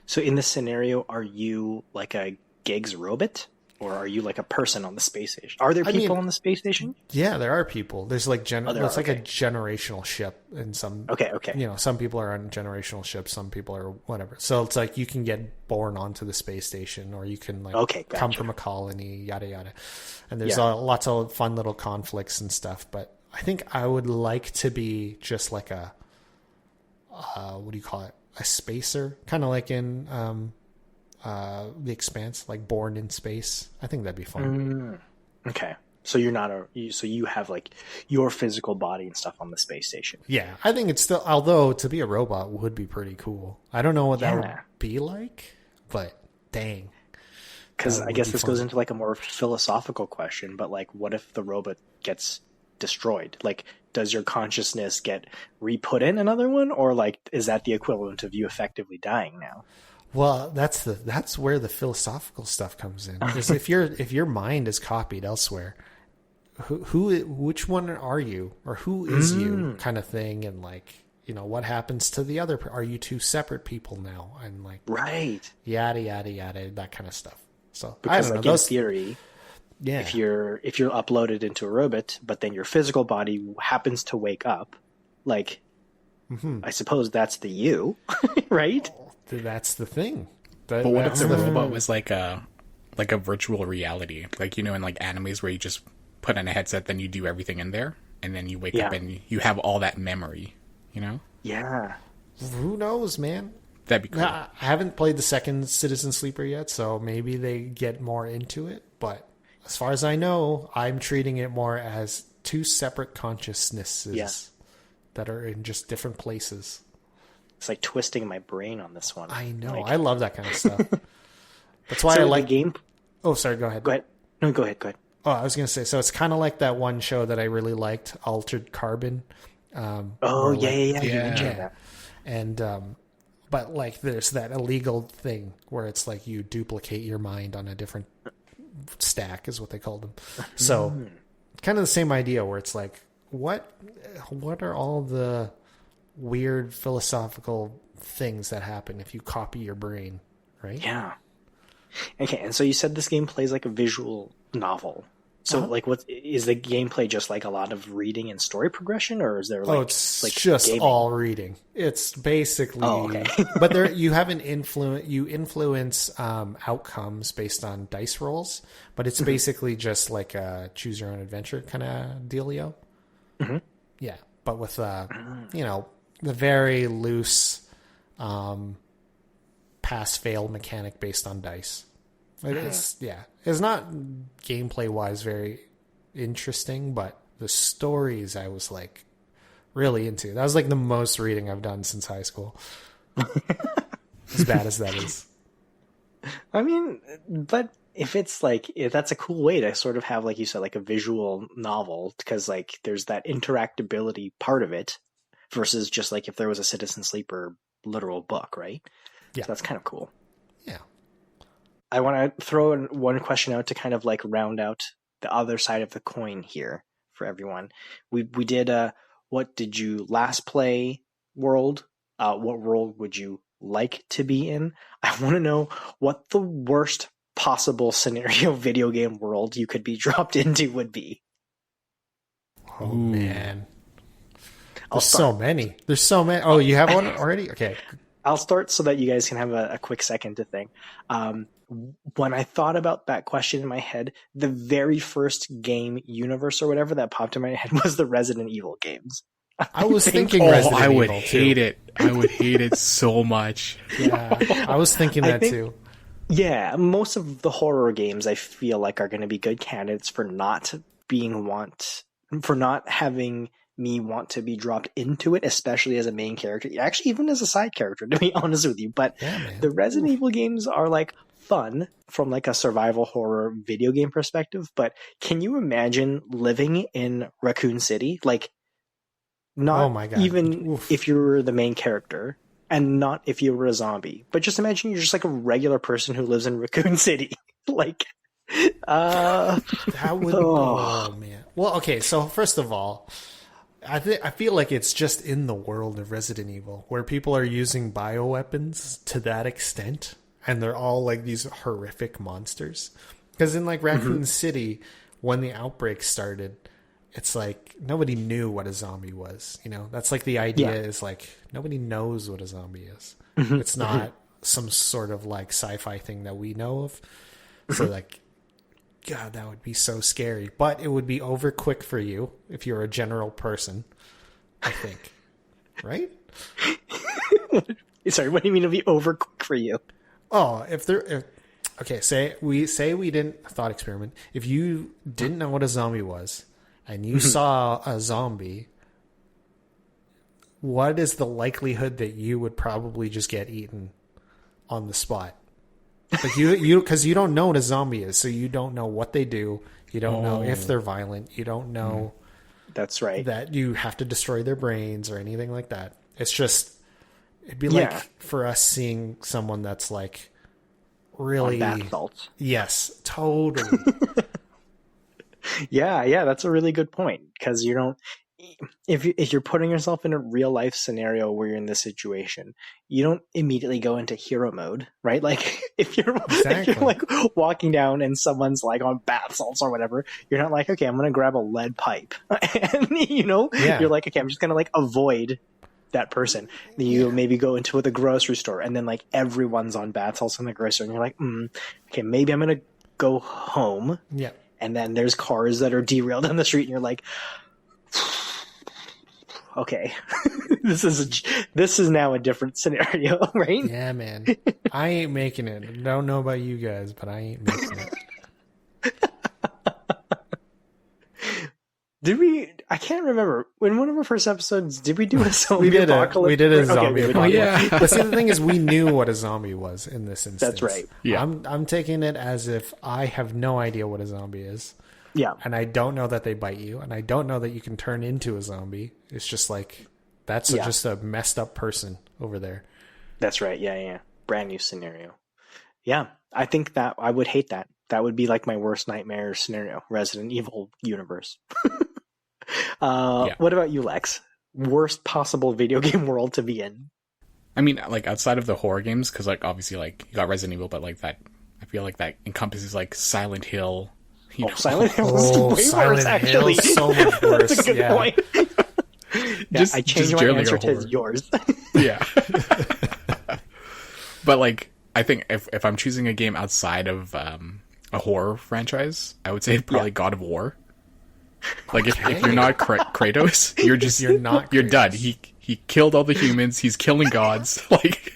So in this scenario, are you like a Gigs robot? Or are you like a person on the space station? Are there people on the space station? Yeah, there are people. There's like it's like a generational ship in some. Okay. Some people are on generational ships. Some people are whatever. So it's like you can get born onto the space station, or you can like come from a colony, yada yada. And there's lots of fun little conflicts and stuff. But I think I would like to be just like a what do you call it? A spacer, kind of like in The Expanse, like Born in Space. I think that'd be fun. Okay. So you're not so you have like your physical body and stuff on the space station. Yeah. I think it's still, although to be a robot would be pretty cool. I don't know what that would be like, but dang. Because I guess this goes into like a more philosophical question, but like what if the robot gets destroyed? Like, does your consciousness get re-put in another one? Or like, is that the equivalent of you effectively dying now? Well, that's where the philosophical stuff comes in. Because if your mind is copied elsewhere, which one are you, or who is you, kind of thing, and like, you know, what happens to the other? Are you two separate people now? And like, right, yada yada yada, that kind of stuff. So because I don't like know, in theory, if you're uploaded into a robot, but then your physical body happens to wake up, like, I suppose that's the you, right? That's the thing. But what if the robot was like a virtual reality, like, you know, in like animes where you just put on a headset, then you do everything in there, and then you wake up and you have all that memory, you know? Yeah. Who knows, man? That'd be cool. I haven't played the second Citizen Sleeper yet, so maybe they get more into it. But as far as I know, I'm treating it more as two separate consciousnesses that are in just different places. It's like twisting my brain on this one. I know. Like... I love that kind of stuff. That's why I like the game. Oh, sorry. Go ahead. Go ahead. No, go ahead. Oh, I was going to say, so it's kind of like that one show that I really liked, Altered Carbon. You mentioned that. And, but like there's that illegal thing where it's like you duplicate your mind on a different stack is what they call them. So kind of the same idea where it's like, what are all the weird philosophical things that happen if you copy your brain, right? Yeah. Okay, and so you said this game plays like a visual novel. So, like, what is the gameplay? Just like a lot of reading and story progression, or is there like? It's like just gaming? all reading. It's basically, okay. But there you have an influence. You influence outcomes based on dice rolls, but it's basically just like a choose your own adventure kind of dealio. Mm-hmm. Yeah, but with you know, the very loose pass fail mechanic based on dice. It's not gameplay wise very interesting, but the stories I was like really into. That was like the most reading I've done since high school. As bad as that is. I mean, but if that's a cool way to sort of have, like you said, like a visual novel, because like there's that interactability part of it versus just like if there was a Citizen Sleeper literal book, right? Yeah. So that's kind of cool. Yeah. I want to throw one question out to kind of like round out the other side of the coin here for everyone. We did what did you last play world? What world would you like to be in? I want to know what the worst possible scenario video game world you could be dropped into would be. Oh man. There's so many. Oh, you have one already? Okay. I'll start so that you guys can have a quick second to think. When I thought about that question in my head, the very first game universe or whatever that popped in my head was the Resident Evil games. I was thinking Resident Evil. I would hate it. I would hate it so much. Yeah, I was thinking that too. Yeah, most of the horror games I feel like are going to be good candidates for not having me want to be dropped into it, especially as a main character. Actually, even as a side character, to be honest with you. But the Resident Evil games are like fun from like a survival horror video game perspective. But can you imagine living in Raccoon City? Like, not even if you were the main character, and not if you were a zombie, but just imagine you're just like a regular person who lives in Raccoon City. Like, that would. Oh man. Well, okay. So first of all, I feel like it's just in the world of Resident Evil where people are using bioweapons to that extent, and they're all like these horrific monsters. Because in like Raccoon City, when the outbreak started, it's like nobody knew what a zombie was. You know, that's like the idea is like nobody knows what a zombie is. It's not some sort of like sci-fi thing that we know of. So like, God, that would be so scary. But it would be over quick for you if you're a general person, I think. Right? Sorry, what do you mean it'll be over quick for you? Oh, okay, say we didn't, thought experiment. If you didn't know what a zombie was and you saw a zombie, what is the likelihood that you would probably just get eaten on the spot? Like because you don't know what a zombie is, so you don't know what they do. You don't know if they're violent. You don't know. That's right. That you have to destroy their brains or anything like that. It's just, it'd be like for us seeing someone that's like really on bath salts. Yes, totally. Yeah, that's a really good point because you don't. If you're putting yourself in a real life scenario where you're in this situation, you don't immediately go into hero mode, right? Like if you're like walking down and someone's like on bath salts or whatever, you're not like, okay, I'm gonna grab a lead pipe, and you're like, okay, I'm just gonna like avoid that person. You maybe go into the grocery store and then like everyone's on bath salts in the grocery store and you're like, okay, maybe I'm gonna go home. Yeah. And then there's cars that are derailed on the street and you're like, okay, this is now a different scenario, right? Yeah, man. I ain't making it. I don't know about you guys, but I ain't making it. I can't remember. In one of our first episodes, did we do a zombie apocalypse? We did a zombie apocalypse. Yeah. But see, the thing is, we knew what a zombie was in this instance. That's right. Yeah. I'm taking it as if I have no idea what a zombie is. Yeah. And I don't know that they bite you, and I don't know that you can turn into a zombie. It's just like, just a messed up person over there. That's right. Yeah. Brand new scenario. Yeah. I think that I would hate that. That would be like my worst nightmare scenario, Resident Evil universe. What about you, Lex? Worst possible video game world to be in? I mean, like outside of the horror games, because like obviously like you got Resident Evil, but like that, I feel like that encompasses like Silent Hill. Silent Hill is way worse, actually. So much worse. That's a good point. I changed my answer to yours. Yeah. But like, I think if I'm choosing a game outside of a horror franchise, I would say probably God of War. Like if you're not Kratos, you're done. He killed all the humans. He's killing gods. Like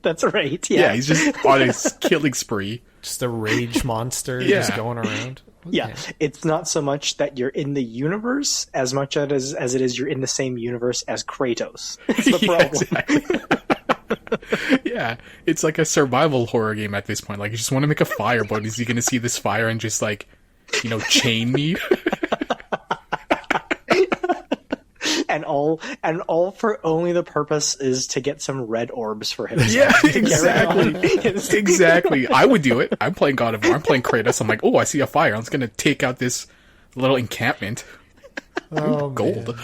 that's right. Yeah, he's just on his killing spree. Just a rage monster just going around. Okay. Yeah, it's not so much that you're in the universe as much as it is you're in the same universe as Kratos. It's the problem. Exactly. Yeah, it's like a survival horror game at this point. Like, you just want to make a fire, but is he going to see this fire and just like, chain me? And all for only the purpose is to get some red orbs for him. Yeah, exactly. Exactly. I would do it. I'm playing God of War. I'm playing Kratos. I'm like, oh, I see a fire. I'm just going to take out this little encampment. Oh, gold.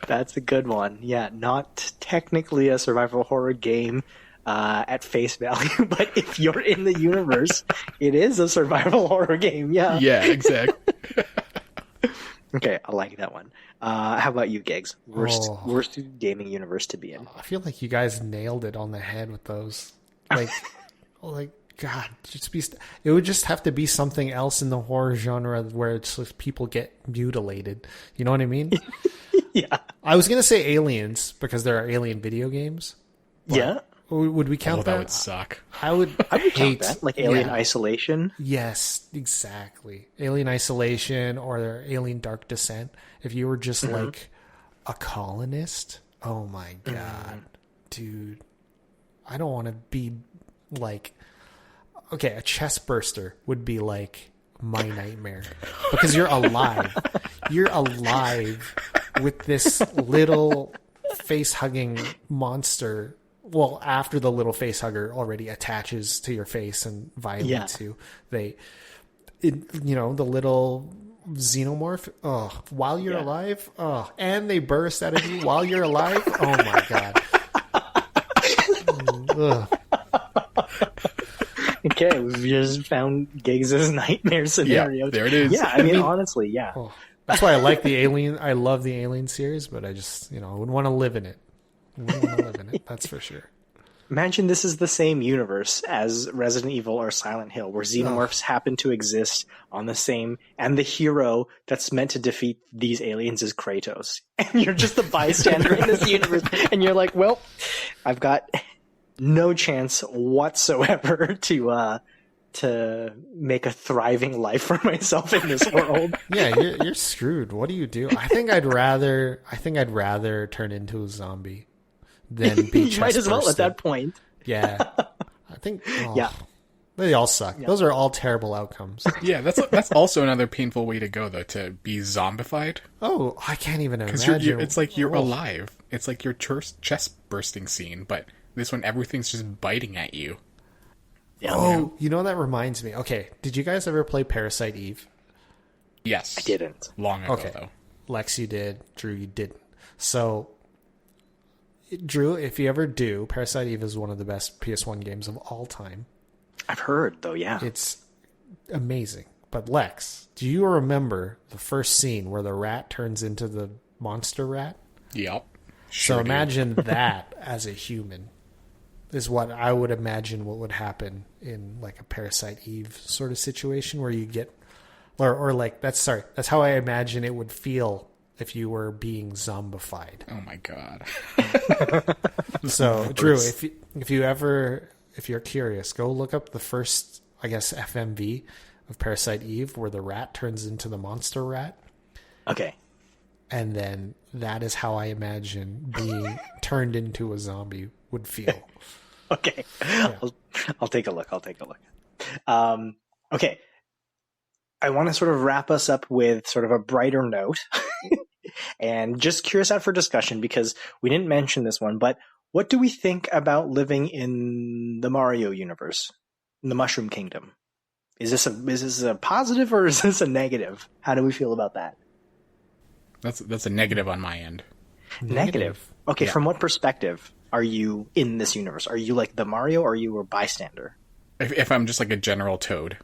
That's a good one. Yeah, not technically a survival horror game at face value, but if you're in the universe, it is a survival horror game. Yeah. Yeah, exactly. Okay, I like that one. How about you, Gigs? Worst gaming universe to be in? I feel like you guys nailed it on the head with those. Like, God, it would just have to be something else in the horror genre where it's like people get mutilated. You know what I mean? Yeah. I was gonna say Aliens because there are alien video games. Yeah. Would we count that? That would suck. I would count that, like Alien Isolation. Yes, exactly. Alien Isolation or Alien Dark Descent. If you were just like a colonist, oh my God, dude. I don't want to be like, okay, a chest burster would be like my nightmare because you're alive. You're alive with this little face-hugging monster. Well, after the little face hugger already attaches to your face and violates you, the little xenomorph. Oh, while you're alive. Oh, and they burst out of you while you're alive. Oh my God. Okay, we've just found Giggs' nightmare scenario. Yeah, there it is. Yeah, I mean, honestly, yeah. Oh, that's why I like the Alien. I love the Alien series, but I just, I wouldn't want to live in it. That's for sure. Imagine this is the same universe as Resident Evil or Silent Hill, where xenomorphs happen to exist on the same, and the hero that's meant to defeat these aliens is Kratos. And you're just the bystander in this universe, and you're like, well, I've got no chance whatsoever to make a thriving life for myself in this world. Yeah, you're screwed. What do you do? I think I'd rather turn into a zombie than be you might as well at that point. Yeah. I think they all suck. Yeah. Those are all terrible outcomes. Yeah, that's also another painful way to go though, to be zombified. Oh, I can't even imagine. It's like you're alive. It's like your chest bursting scene, but this one everything's just biting at you. Yeah, that reminds me. Okay, did you guys ever play Parasite Eve? Yes. I didn't. Long ago, though. Lex, you did. Drew, you didn't. So, Drew, if you ever do, Parasite Eve is one of the best PS1 games of all time. I've heard, though, yeah. It's amazing. But Lex, do you remember the first scene where the rat turns into the monster rat? Yep. So imagine that as a human is what I would imagine what would happen in like a Parasite Eve sort of situation where you get, or like that's how I imagine it would feel if you were being zombified. Oh my God. So Drew, if you're curious, go look up the first, I guess, FMV of Parasite Eve where the rat turns into the monster rat. Okay. And then that is how I imagine being turned into a zombie would feel. Okay. Yeah. I'll take a look. Okay. I want to sort of wrap us up with sort of a brighter note and just curious out for discussion because we didn't mention this one, but what do we think about living in the Mario universe, in the Mushroom Kingdom? Is this a positive or is this a negative? How do we feel about that? That's a negative on my end. Negative. Okay, yeah. From what perspective are you in this universe? Are you like the Mario or are you a bystander? If I'm just like a general Toad.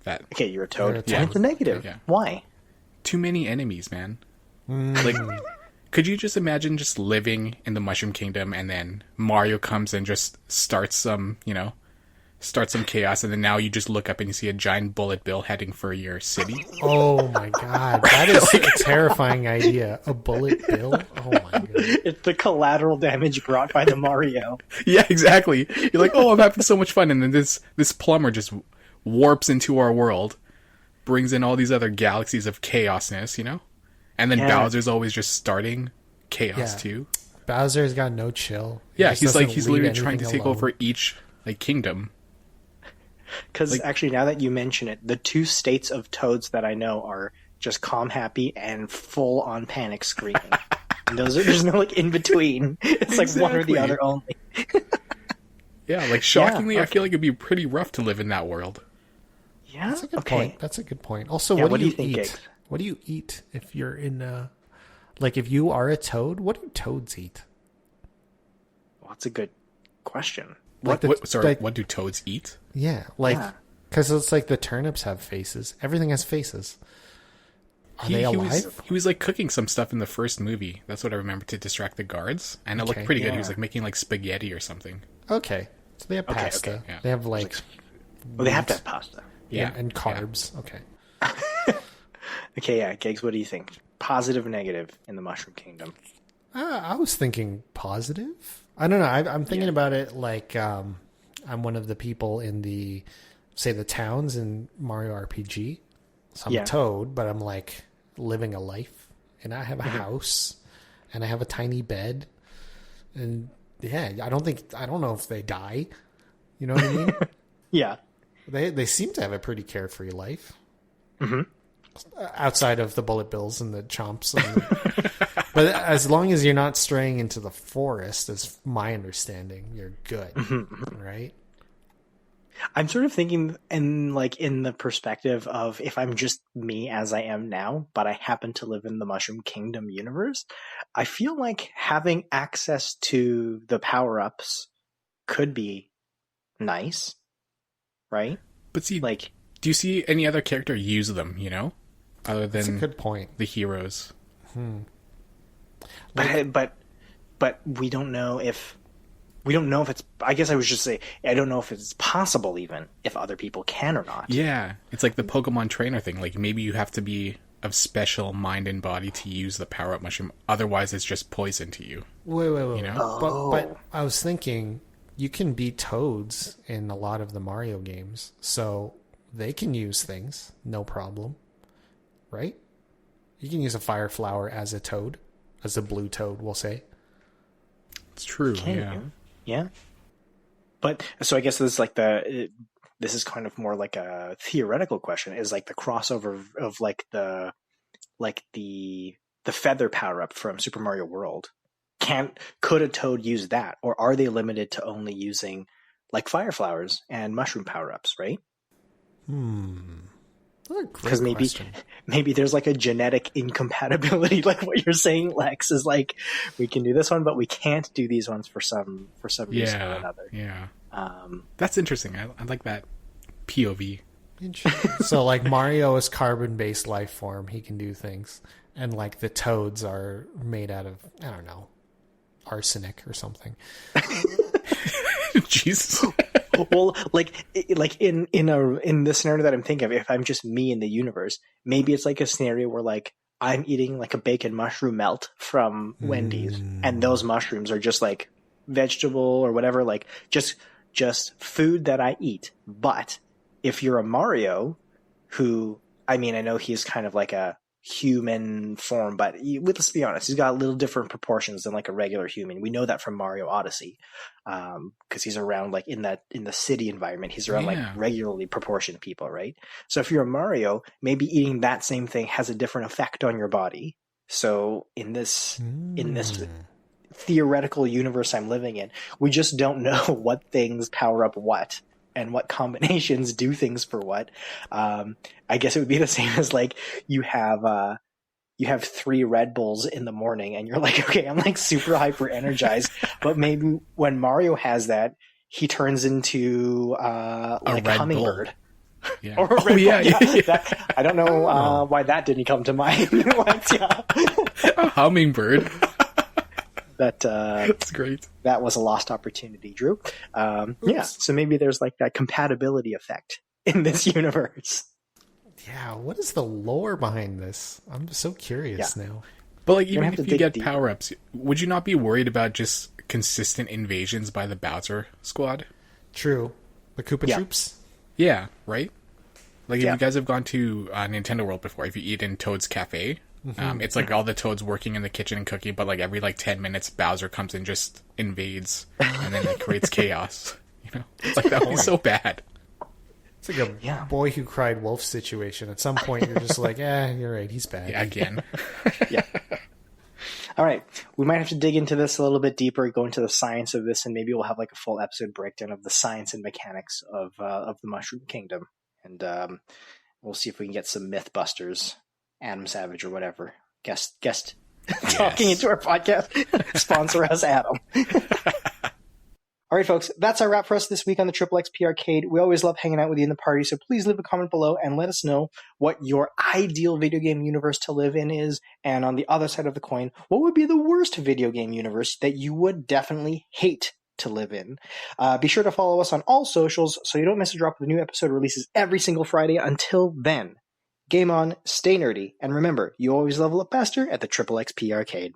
Okay, you're a Toad. Yeah. It's a negative. Yeah. Why? Too many enemies, man. Like, could you just imagine just living in the Mushroom Kingdom and then Mario comes and just starts some chaos, and then now you just look up and you see a giant bullet bill heading for your city? Oh my God. That is a terrifying idea. A bullet bill? Oh my God. It's the collateral damage brought by the Mario. Yeah, exactly. You're like, oh, I'm having so much fun, and then this plumber just warps into our world, brings in all these other galaxies of chaosness, And then Bowser's always just starting chaos too. Bowser's got no chill. He's literally trying to take over each kingdom. Because actually, now that you mention it, the two states of Toads that I know are just calm, happy, and full on panic screaming. And there's no in between. It's like one or the other only. Yeah, shockingly, I feel like it'd be pretty rough to live in that world. Yeah, that's a good point. That's a good point. Also, what do you think, eat? Giggs? What do you eat if you're in if you are a toad? What do toads eat? Well, that's a good question. What do toads eat? Yeah, because it's like the turnips have faces. Everything has faces. Are they alive? He was cooking some stuff in the first movie. That's what I remember, to distract the guards, and it looked pretty good. He was making spaghetti or something. Okay, so they have pasta. Okay. Yeah. They have they have to have pasta. Yeah, and carbs. Yeah. Okay. Okay, yeah, Giggs, what do you think? Positive, negative in the Mushroom Kingdom? I was thinking positive. I don't know. I'm thinking about it like I'm one of the people in the towns in Mario RPG. So I'm a Toad, but I'm living a life, and I have a house, and I have a tiny bed, and I don't know if they die. You know what I mean? Yeah. They seem to have a pretty carefree life. Mm-hmm. Outside of the bullet bills and the chomps. But as long as you're not straying into the forest, is my understanding, you're good. Mm-hmm. Right? I'm sort of thinking in the perspective of if I'm just me as I am now, but I happen to live in the Mushroom Kingdom universe, I feel like having access to the power-ups could be nice, right? But see, do you see any other character use them, other than that's a good point. The heroes? But we don't know if it's, I guess I would just say, I don't know if it's possible even if other people can or not. Yeah. It's like the Pokemon trainer thing. Maybe you have to be of special mind and body to use the power-up mushroom. Otherwise, it's just poison to you. Wait. But I was thinking you can be Toads in a lot of the Mario games. So they can use things. No problem. Right? You can use a fire flower as a Toad. As a blue Toad, we'll say. It's true, Yeah. But so I guess this is this is kind of more like a theoretical question, is the crossover of the feather power up from Super Mario World. Could a Toad use that, or are they limited to only using fire flowers and mushroom power ups, right? Because maybe there's like a genetic incompatibility, like what you're saying, Lex, is like we can do this one, but we can't do these ones for some reason or another. Yeah. That's interesting. I like that POV. Interesting. So like Mario is carbon-based life form. He can do things. And like the toads are made out of, I don't know, arsenic or something. Jesus. Well, like in the scenario that I'm thinking of, if I'm just me in the universe, maybe it's like a scenario where like I'm eating like a bacon mushroom melt from Wendy's, and those mushrooms are just like vegetable or whatever, like just food that I eat. But if you're a Mario, who, I mean, I know he's kind of like a human form, but let's be honest, he's got a little different proportions than like a regular human. We know that from Mario Odyssey, because he's around like in the city environment, he's around like regularly proportioned people, right? So if you're a Mario, maybe eating that same thing has a different effect on your body. So in this theoretical universe I'm living in, we just don't know what things power up what and what combinations do things for what. I guess it would be the same as like you have 3 Red Bulls in the morning and you're like, okay, I'm like super hyper energized, but maybe when Mario has that, he turns into like a hummingbird. Yeah. Or a Red Bull. Yeah. I don't know why that didn't come to mind. A hummingbird. That's great. That was a lost opportunity, Drew. So maybe there's like that compatibility effect in this universe. Yeah, what is the lore behind this? I'm so curious now. But like, even if you get power-ups, would you not be worried about just consistent invasions by the Bowser squad? True. The Koopa Troops? Yeah, right? Like, if you guys have gone to Nintendo World before, if you eat in Toad's Cafe, it's like all the Toads working in the kitchen and cooking, but like every like 10 minutes, Bowser comes and just invades, and then like creates chaos. You know? It's like, that would be so bad. It's like a boy who cried wolf situation. At some point, you're just like, you're right, he's bad. Yeah, again. Yeah. All right. We might have to dig into this a little bit deeper, go into the science of this, and maybe we'll have like a full episode breakdown of the science and mechanics of the Mushroom Kingdom. And we'll see if we can get some Mythbusters, Adam Savage or whatever, guest talking into our podcast. Sponsor us, Adam. All right, folks, that's our wrap for us this week on the Triple XP Arcade. We always love hanging out with you in the party, so please leave a comment below and let us know what your ideal video game universe to live in is. And on the other side of the coin, what would be the worst video game universe that you would definitely hate to live in? Be sure to follow us on all socials so you don't miss a drop of the new episode releases every single Friday. Until then, game on, stay nerdy, and remember, you always level up faster at the Triple XP Arcade.